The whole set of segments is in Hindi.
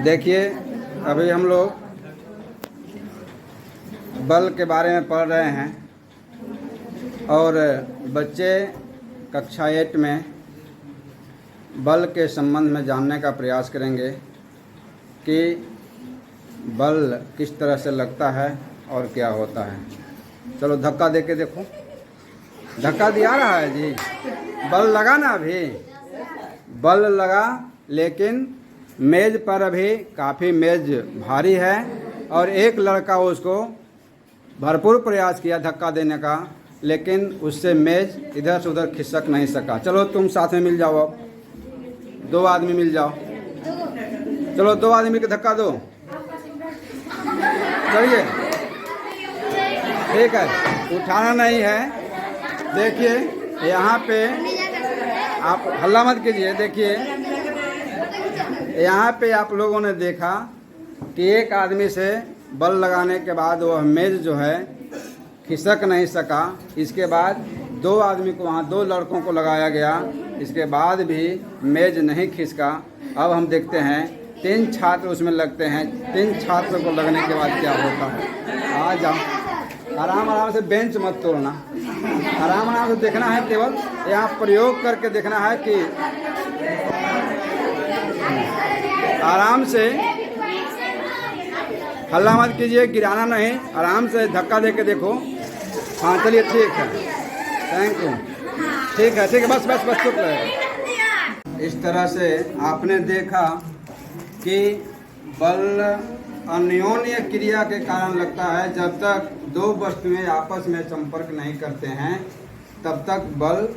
देखिए, अभी हम लोग बल के बारे में पढ़ रहे हैं और बच्चे कक्षा 8 में बल के संबंध में जानने का प्रयास करेंगे कि बल किस तरह से लगता है और क्या होता है। चलो धक्का दे के देखो। धक्का दिया रहा है जी, बल लगा ना, अभी बल लगा, लेकिन मेज़ पर अभी काफ़ी मेज़ भारी है और एक लड़का उसको भरपूर प्रयास किया धक्का देने का, लेकिन उससे मेज़ इधर से उधर खिसक नहीं सका। चलो तुम साथ में मिल जाओ, अब 2 आदमी मिल जाओ। चलो 2 आदमी के धक्का दो। चलिए ठीक है, उठाना नहीं है। देखिए यहाँ पे आप हल्ला मत कीजिए। देखिए यहाँ पे आप लोगों ने देखा कि एक आदमी से बल लगाने के बाद वह मेज़ जो है खिसक नहीं सका। इसके बाद 2 आदमी को, वहाँ 2 लड़कों को लगाया गया, इसके बाद भी मेज़ नहीं खिसका। अब हम देखते हैं 3 छात्र उसमें लगते हैं। 3 छात्र को लगने के बाद क्या होता है। आ जाओ, आराम आराम से, बेंच मत तोड़ना, आराम आराम से देखना है। केवल यहाँ प्रयोग करके देखना है कि आराम से, हल्ला मत कीजिए, गिराना नहीं, आराम से धक्का दे के देखो। हाँ चलिए ठीक है, थैंक यू। ठीक है ठीक है, बस बस बस चुप रहे। इस तरह से आपने देखा कि बल अन्योन्य क्रिया के कारण लगता है। जब तक 2 वस्तुएं आपस में संपर्क नहीं करते हैं तब तक बल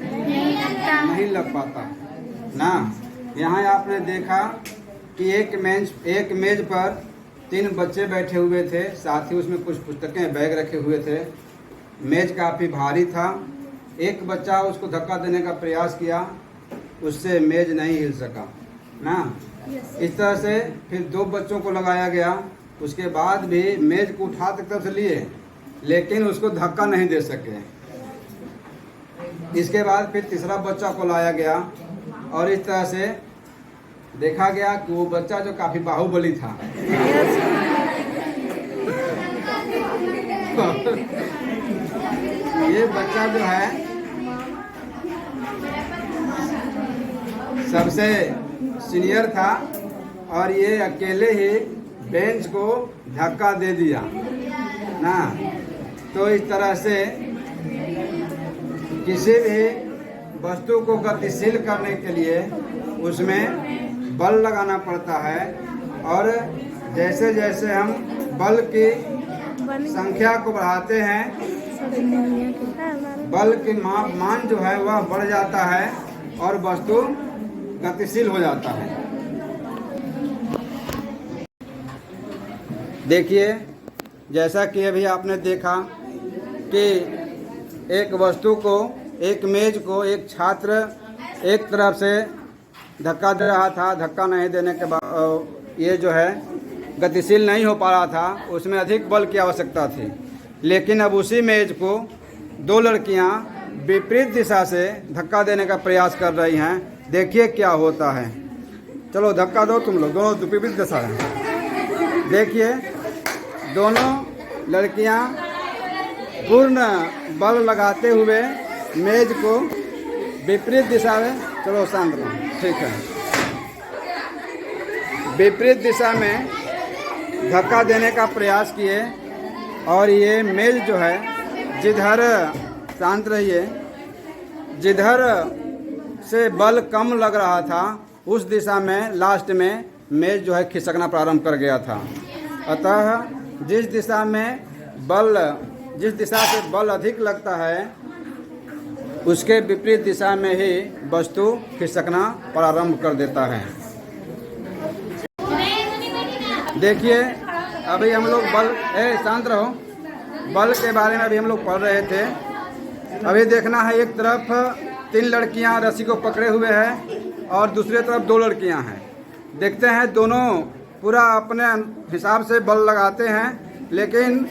नहीं लग पाता ना। यहाँ आपने देखा कि एक मेज पर 3 बच्चे बैठे हुए थे, साथ ही उसमें कुछ पुस्तकें, बैग रखे हुए थे। मेज काफ़ी भारी था। एक बच्चा उसको धक्का देने का प्रयास किया, उससे मेज नहीं हिल सका ना। इस तरह से फिर 2 बच्चों को लगाया गया, उसके बाद भी मेज को उठा तक तरफ से लिए, लेकिन उसको धक्का नहीं दे सके। इसके बाद फिर तीसरा बच्चा को लाया गया और इस तरह से देखा गया कि वो बच्चा जो काफी बाहुबली था ये बच्चा जो है सबसे सीनियर था और ये अकेले ही बेंच को धक्का दे दिया ना। तो इस तरह से किसी भी वस्तु को गतिशील करने के लिए उसमें बल लगाना पड़ता है, और जैसे जैसे हम बल की संख्या को बढ़ाते हैं, बल की मान जो है वह बढ़ जाता है और वस्तु गतिशील हो जाता है। देखिए जैसा कि अभी आपने देखा कि एक वस्तु को, एक मेज को एक छात्र एक तरफ से धक्का दे रहा था, धक्का नहीं देने के बाद ये जो है गतिशील नहीं हो पा रहा था, उसमें अधिक बल की आवश्यकता थी। लेकिन अब उसी मेज को 2 लड़कियां विपरीत दिशा से धक्का देने का प्रयास कर रही हैं। देखिए क्या होता है। चलो धक्का दो तुम लोग, दोनों विपरीत दिशा है। देखिए दोनों लड़कियां पूर्ण बल लगाते हुए मेज को विपरीत दिशा में, चलो शांत रहो, ठीक है, विपरीत दिशा में धक्का देने का प्रयास किए और ये मेज जो है जिधर, शांत रहिए, जिधर से बल कम लग रहा था उस दिशा में लास्ट में मेज जो है खिसकना प्रारंभ कर गया था। अतः जिस दिशा से बल अधिक लगता है उसके विपरीत दिशा में ही वस्तु खिसकना प्रारंभ कर देता है। देखिए अभी हम लोग शांत रहो, बल के बारे में अभी हम लोग पढ़ रहे थे। अभी देखना है, एक तरफ 3 लड़कियां रस्सी को पकड़े हुए हैं और दूसरी तरफ 2 लड़कियां हैं। देखते हैं दोनों पूरा अपने हिसाब से बल लगाते हैं, लेकिन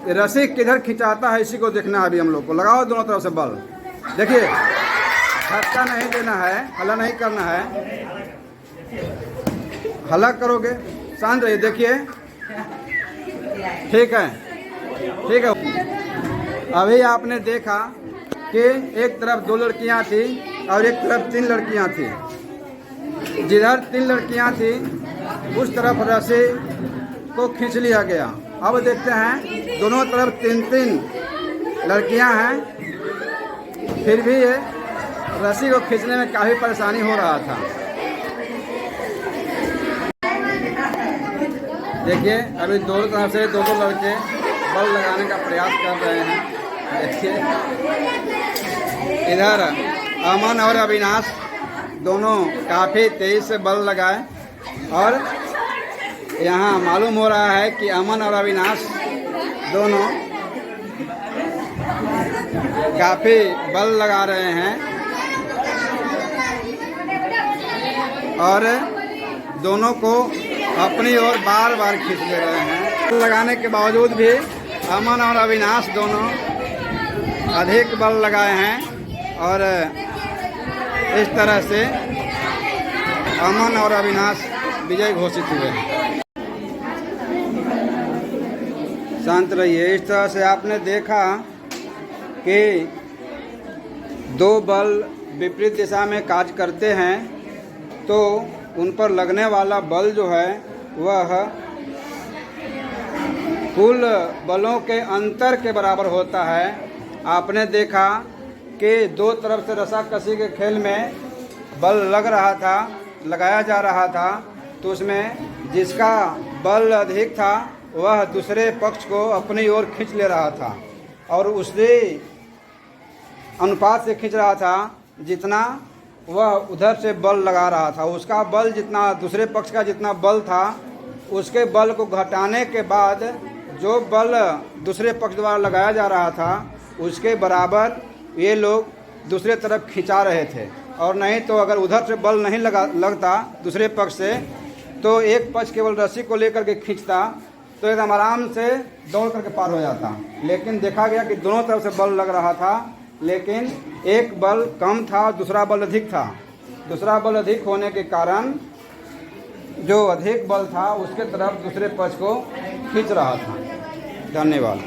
रस्सी किधर खिंचाता है इसी को देखना है अभी हम लोग को। लगाओ दोनों तरफ से बल। देखिए धक्का नहीं देना है, हल्ला नहीं करना है। हल्ला करोगे, शांत रहिए। देखिए ठीक है, ठीक है। अभी आपने देखा कि एक तरफ 2 लड़कियां थी और एक तरफ 3 लड़कियां थी। जिधर 3 लड़कियां थी उस तरफ रस्सी को खींच लिया गया। अब देखते हैं दोनों तरफ 3-3 लड़कियां हैं, फिर भी ये रस्सी को खींचने में काफ़ी परेशानी हो रहा था। देखिए अभी दोनों तरफ से 2-2 लड़के बल लगाने का प्रयास कर रहे हैं। देखिए इधर अमन और अविनाश दोनों काफ़ी तेज से बल लगाए और यहाँ मालूम हो रहा है कि अमन और अविनाश दोनों काफ़ी बल लगा रहे हैं और दोनों को अपनी ओर बार बार खींच ले रहे हैं। लगाने के बावजूद भी अमन और अविनाश दोनों अधिक बल लगाए हैं और इस तरह से अमन और अविनाश विजय घोषित हुए। शांत रहिए। इस तरह से आपने देखा कि 2 बल विपरीत दिशा में कार्य करते हैं तो उन पर लगने वाला बल जो है वह कुल बलों के अंतर के बराबर होता है। आपने देखा कि 2 तरफ से रस्साकसी के खेल में बल लगाया जा रहा था, तो उसमें जिसका बल अधिक था वह दूसरे पक्ष को अपनी ओर खींच ले रहा था और उसी अनुपात से खींच रहा था जितना वह उधर से बल लगा रहा था। उसका बल जितना, दूसरे पक्ष का जितना बल था, उसके बल को घटाने के बाद जो बल दूसरे पक्ष द्वारा लगाया जा रहा था उसके बराबर ये लोग दूसरे तरफ खिंचा रहे थे। और नहीं तो अगर उधर से बल नहीं लगता दूसरे पक्ष से तो एक पक्ष केवल रस्सी को लेकर के खींचता तो एकदम आराम से दौड़ करके पार हो जाता। लेकिन देखा गया कि दोनों तरफ से बल लग रहा था, लेकिन एक बल कम था, दूसरा बल अधिक था। दूसरा बल अधिक होने के कारण जो अधिक बल था उसके तरफ दूसरे पक्ष को खींच रहा था। धन्यवाद।